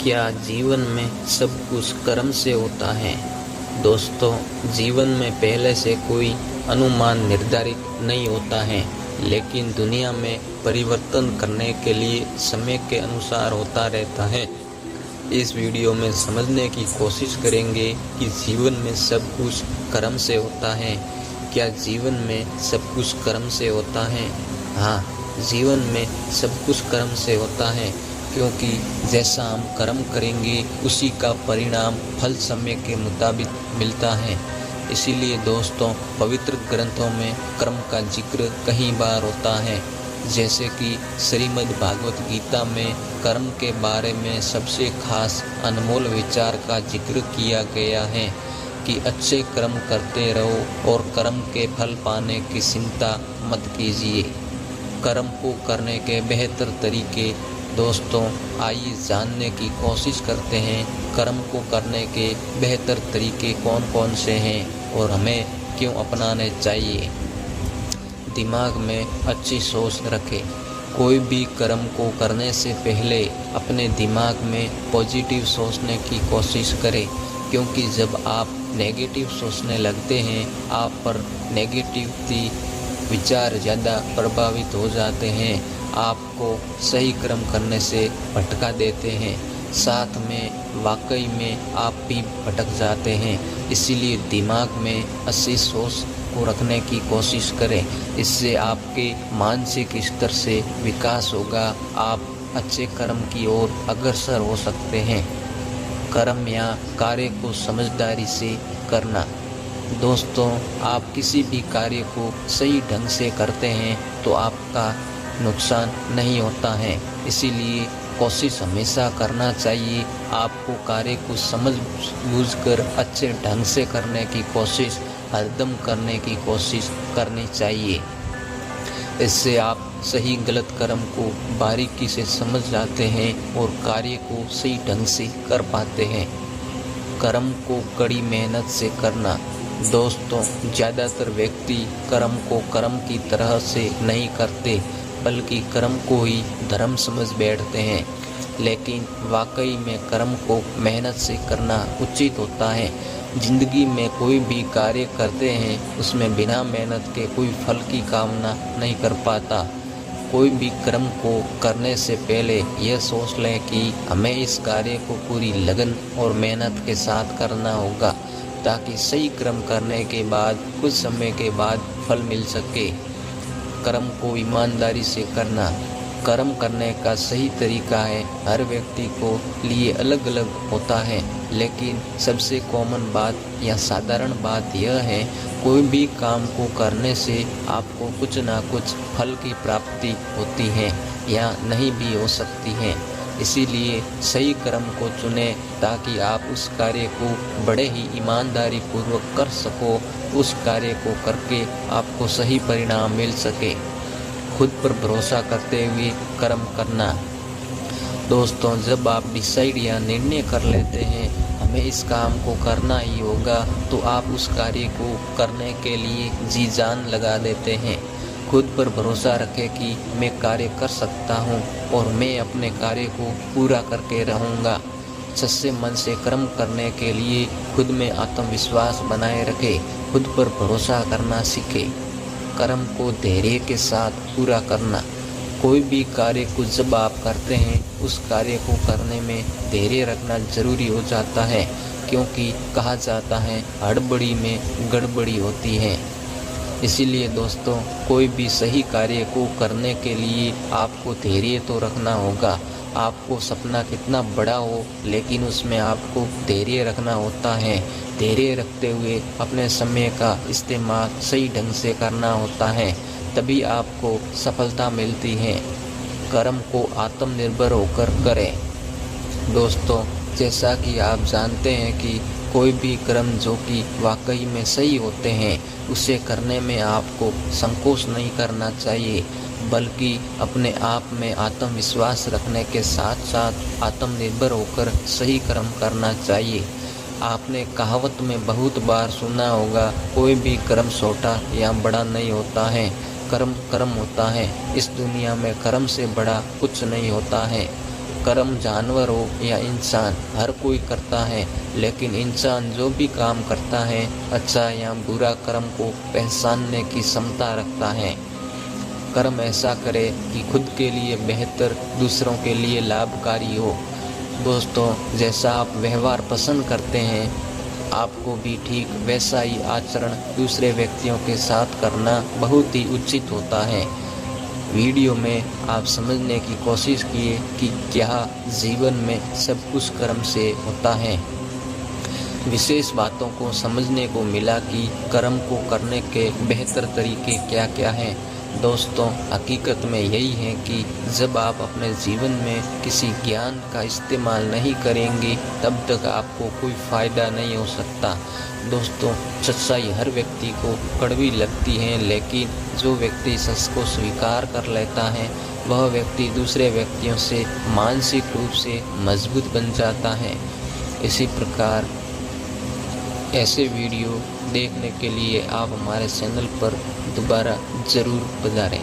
क्या जीवन में सब कुछ कर्म से होता है? दोस्तों, जीवन में पहले से कोई अनुमान निर्धारित नहीं होता है, लेकिन दुनिया में परिवर्तन करने के लिए समय के अनुसार होता रहता है। इस वीडियो में समझने की कोशिश करेंगे कि जीवन में सब कुछ कर्म से होता है। क्या जीवन में सब कुछ कर्म से होता है? हाँ, जीवन में सब कुछ कर्म से होता है, क्योंकि जैसा हम कर्म करेंगे उसी का परिणाम फल समय के मुताबिक मिलता है। इसीलिए दोस्तों, पवित्र ग्रंथों में कर्म का जिक्र कई बार होता है। जैसे कि श्रीमद् भागवत गीता में कर्म के बारे में सबसे खास अनमोल विचार का जिक्र किया गया है कि अच्छे कर्म करते रहो और कर्म के फल पाने की चिंता मत कीजिए। कर्म को करने के बेहतर तरीके दोस्तों, आइए जानने की कोशिश करते हैं। कर्म को करने के बेहतर तरीके कौन कौन से हैं और हमें क्यों अपनाने चाहिए। दिमाग में अच्छी सोच रखें। कोई भी कर्म को करने से पहले अपने दिमाग में पॉजिटिव सोचने की कोशिश करें, क्योंकि जब आप नेगेटिव सोचने लगते हैं, आप पर नेगेटिविटी विचार ज़्यादा प्रभावित हो जाते हैं, आपको सही कर्म करने से भटका देते हैं, साथ में वाकई में आप भी भटक जाते हैं। इसीलिए दिमाग में अच्छी सोच को रखने की कोशिश करें। इससे आपके मानसिक स्तर से विकास होगा, आप अच्छे कर्म की ओर अग्रसर हो सकते हैं। कर्म या कार्य को समझदारी से करना। दोस्तों, आप किसी भी कार्य को सही ढंग से करते हैं तो आपका नुकसान नहीं होता है। इसीलिए कोशिश हमेशा करना चाहिए आपको कार्य को समझ बूझकर अच्छे ढंग से करने की कोशिश हरदम करने की कोशिश करनी चाहिए। इससे आप सही गलत कर्म को बारीकी से समझ जाते हैं और कार्य को सही ढंग से कर पाते हैं। कर्म को कड़ी मेहनत से करना। दोस्तों, ज़्यादातर व्यक्ति कर्म को कर्म की तरह से नहीं करते, बल्कि कर्म को ही धर्म समझ बैठते हैं। लेकिन वाकई में कर्म को मेहनत से करना उचित होता है। जिंदगी में कोई भी कार्य करते हैं, उसमें बिना मेहनत के कोई फल की कामना नहीं कर पाता। कोई भी कर्म को करने से पहले यह सोच लें कि हमें इस कार्य को पूरी लगन और मेहनत के साथ करना होगा, ताकि सही कर्म करने के बाद कुछ समय के बाद फल मिल सके। कर्म को ईमानदारी से करना। कर्म करने का सही तरीका है हर व्यक्ति को लिए अलग अलग होता है, लेकिन सबसे कॉमन बात या साधारण बात यह है, कोई भी काम को करने से आपको कुछ ना कुछ फल की प्राप्ति होती है या नहीं भी हो सकती है। इसीलिए सही कर्म को चुनें ताकि आप उस कार्य को बड़े ही ईमानदारी पूर्वक कर सको। उस कार्य को करके आपको सही परिणाम मिल सके। खुद पर भरोसा करते हुए कर्म करना। दोस्तों, जब आप डिसाइड या निर्णय कर लेते हैं हमें इस काम को करना ही होगा, तो आप उस कार्य को करने के लिए जी जान लगा देते हैं। खुद पर भरोसा रखें कि मैं कार्य कर सकता हूं और मैं अपने कार्य को पूरा करके रहूंगा। सच्चे मन से कर्म करने के लिए खुद में आत्मविश्वास बनाए रखें। खुद पर भरोसा करना सीखें। कर्म को धैर्य के साथ पूरा करना। कोई भी कार्य को जब आप करते हैं, उस कार्य को करने में धैर्य रखना जरूरी हो जाता है, क्योंकि कहा जाता है हड़बड़ी में गड़बड़ी होती है। इसीलिए दोस्तों, कोई भी सही कार्य को करने के लिए आपको धैर्य तो रखना होगा। आपको सपना कितना बड़ा हो, लेकिन उसमें आपको धैर्य रखना होता है। धैर्य रखते हुए अपने समय का इस्तेमाल सही ढंग से करना होता है, तभी आपको सफलता मिलती है। कर्म को आत्मनिर्भर होकर करें। दोस्तों, जैसा कि आप जानते हैं कि कोई भी कर्म जो कि वाकई में सही होते हैं, उसे करने में आपको संकोच नहीं करना चाहिए, बल्कि अपने आप में आत्मविश्वास रखने के साथ साथ आत्मनिर्भर होकर सही कर्म करना चाहिए। आपने कहावत में बहुत बार सुना होगा, कोई भी कर्म छोटा या बड़ा नहीं होता है, कर्म कर्म होता है। इस दुनिया में कर्म से बड़ा कुछ नहीं होता है। कर्म जानवर हो या इंसान, हर कोई करता है, लेकिन इंसान जो भी काम करता है अच्छा या बुरा कर्म को पहचानने की क्षमता रखता है। कर्म ऐसा करे कि खुद के लिए बेहतर, दूसरों के लिए लाभकारी हो। दोस्तों, जैसा आप व्यवहार पसंद करते हैं, आपको भी ठीक वैसा ही आचरण दूसरे व्यक्तियों के साथ करना बहुत ही उचित होता है। वीडियो में आप समझने की कोशिश किए कि क्या जीवन में सब कुछ कर्म से होता है। विशेष बातों को समझने को मिला कि कर्म को करने के बेहतर तरीके क्या क्या हैं। दोस्तों, हकीकत में यही है कि जब आप अपने जीवन में किसी ज्ञान का इस्तेमाल नहीं करेंगे तब तक आपको कोई फ़ायदा नहीं हो सकता। दोस्तों, सच्चाई हर व्यक्ति को कड़वी लगती है, लेकिन जो व्यक्ति सच को स्वीकार कर लेता है वह व्यक्ति दूसरे व्यक्तियों से मानसिक रूप से मजबूत बन जाता है। इसी प्रकार ऐसे वीडियो देखने के लिए आप हमारे चैनल पर दोबारा ज़रूर पधारें।